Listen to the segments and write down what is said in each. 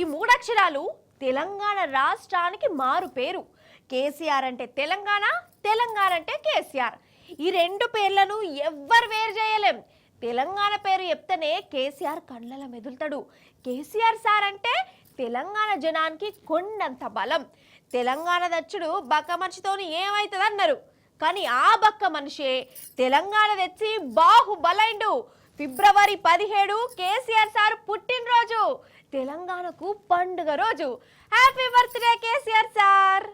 ఈ మూడక్షరాలు తెలంగాణ రాష్ట్రానికి మారు పేరు. కేసీఆర్ అంటే తెలంగాణ, తెలంగాణ అంటే కేసీఆర్. ఈ రెండు పేర్లను ఎవ్వరు వేరు చేయలేం. తెలంగాణ పేరు చెప్తేనే కేసీఆర్ కళ్ళల మెదులుతాడు. కేసీఆర్ సార్ అంటే తెలంగాణ జనానికి కొండంత బలం. తెలంగాణ దచ్చుడు బక్క మనిషితోని ఏమవుతుంది అన్నారు, కానీ ఆ బక్క మనిషే తెలంగాణ తెచ్చి బాహుబలైండు. ఫిబ్రవరి 17 కేసీఆర్ సార్ పుట్టినరోజు, తెలంగాణకు పండుగ రోజు. Happy birthday KCR sir.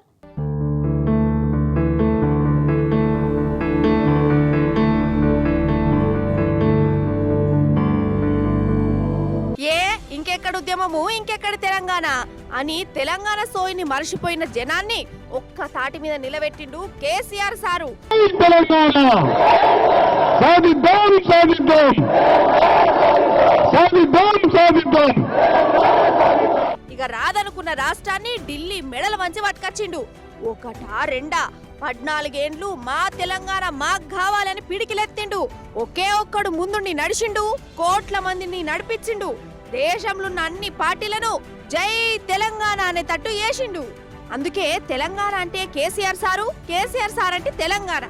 ఇంకెక్కడ ఉద్యమము, ఇంకెక్కడ తెలంగాణ అని తెలంగాణ సోయిని మర్చిపోయిన జనాన్ని ఒక్క తాటి మీద నిలబెట్టిండు కేసీఆర్ సారు. ఇక రాదనుకున్న రాష్ట్రాన్ని ఢిల్లీ మెడల వంచి పట్టుకొచ్చిండు. ఒకటా రెండా 14 ఏండ్లు మా తెలంగాణ మాకు కావాలని పిడికిలెత్తిండు. ఒకే ఒక్కడు ముందుండి నడిచిండు, కోట్ల మందిని నడిపించిండు. దేశంలో ఉన్న అన్ని పార్టీలను జై తెలంగాణ అనే తట్టు వేసిండు. అందుకే తెలంగాణ అంటే కేసీఆర్ సారు, కేసీఆర్ సార్ అంటే తెలంగాణ.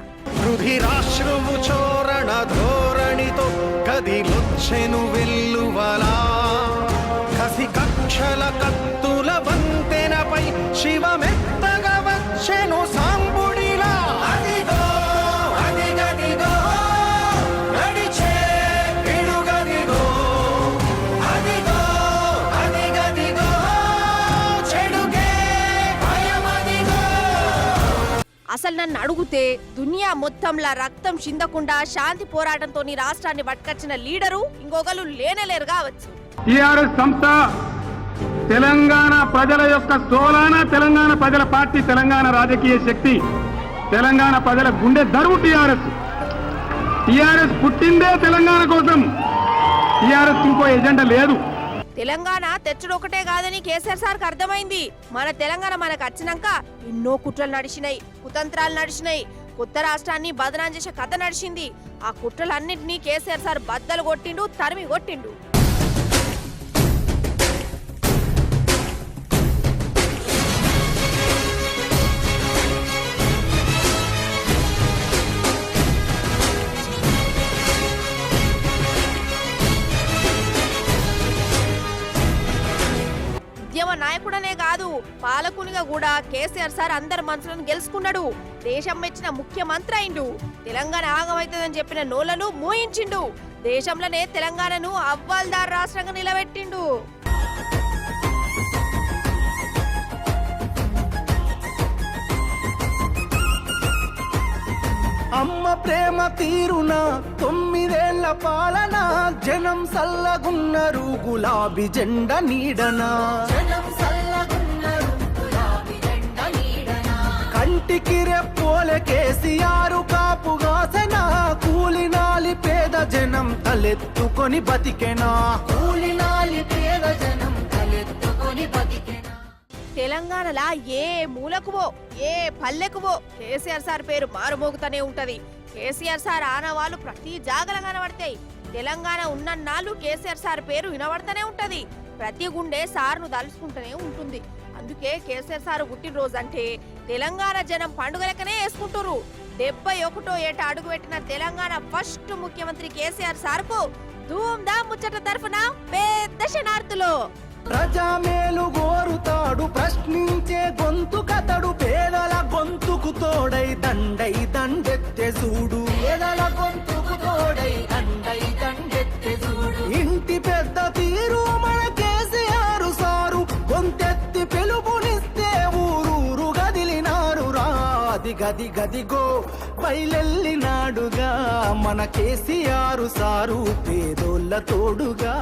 ధోరణితో కదిలొచ్చెను వెల్లువలా, కసి కక్షల కత్తుల వంతెనపై శివమెత్తగా వచ్చెను సాంబుడిలా. అదిగో అదిగదిగో నడిచే పిడుగదిగో, అదిగో అదిగదిగో చెడుగే భయమదిగో. అసలు నన్ను అడుగుతే దునియా మొత్తంలా రక్తం చిందకుండా శాంతి పోరాటంతో రాష్ట్రాన్ని పట్టుకొచ్చిన లీడరు ఇంకొకరు లేనలేరు కావచ్చు. టీఆర్ఎస్ సంస్థ తెలంగాణ ప్రజల యొక్క సోలాన, తెలంగాణ ప్రజల పార్టీ, తెలంగాణ రాజకీయ శక్తి, తెలంగాణ ప్రజల గుండె దరువు టీఆర్ఎస్. టీఆర్ఎస్ పుట్టిందే తెలంగాణ కోసం. టీఆర్ఎస్ ఇంకో ఎజెండా లేదు. తెలంగాణ తెచ్చుడు ఒకటే కాదని కేసీఆర్ సార్కి అర్థమైంది. మన తెలంగాణ మనకు వచ్చినాక ఎన్నో కుట్రలు నడిచినాయి, కుతంత్రాలు నడిచినాయి. కొత్త రాష్ట్రాన్ని బదనాం చేసే కథ నడిచింది. ఆ కుట్రలన్నింటినీ కేసీఆర్ సార్ బద్దలు కొట్టిండు, తరిమి కొట్టిండు. ఉద్యమ నాయకుడనే కాదు, పాలకునిగా కూడా కేసీఆర్ సార్ అందరి మనసులను గెలుచుకున్నాడు. దేశం మెచ్చిన ముఖ్యమంత్రి అయిండు. తెలంగాణ ఆగమైతుందని చెప్పిన నోళ్లను మోయించిండు. దేశంలోనే తెలంగాణను అవ్వాల్దార్ రాష్ట్రంగా నిలబెట్టిండు. అమ్మ ప్రేమ తీరున 9 ఏళ్ల పాలన, జనం సల్లగున్నరు గులాబీ జెండా నీడనా. కంటికి రెప్పోలే కేసీఆర్ కాపుగాసెనా, కూలినాలి పేద జనం తలెత్తుకొని బతికెనా. కూలినాలి పేద జనం తలెత్తుకొని బతికెనా. తెలంగాణలా ఏ మూలకువో, ఏ పల్లెకువో కేసీఆర్ సార్ పేరు మారుమోగుతూనే ఉంటది. కేసీఆర్ సార్ ఆనవాళ్ళు ప్రతి జాగల కనబడతాయి. తెలంగాణ ఉన్నన్నాళ్ళు కేసీఆర్ సార్ పేరు వినబడతానే ఉంటది. ప్రతి గుండె సార్ను దలుచుకుంటూనే ఉంటుంది. అందుకే కేసీఆర్ సార్ పుట్టినరోజు అంటే తెలంగాణ జనం పండుగ లెక్కనే వేసుకుంటారు. 71వ ఏట అడుగుపెట్టిన తెలంగాణ ఫస్ట్ ముఖ్యమంత్రి కేసీఆర్ సార్కు ధూమ్ధామ్ ముచ్చట తరఫున పెద్ద శనార్థులు. ప్రజామేలు గోరుతాడు, ప్రశ్నించే గొంతు కతడు, పేదల గొంతుకు తోడై దండై దండెత్తే చూడు. పేదల గొంతుకు తోడై దండై దండెత్తే చూడు. ఇంటి పెద్ద తీరు మన కేసీఆర్ సారు, గొంతెత్తి పిలుపునిస్తే ఊరూరు గదిలినారు రా. గది గదిగో బయలెల్లినాడుగా మన కేసీఆర్ సారు, పేదోళ్ళ తోడుగా.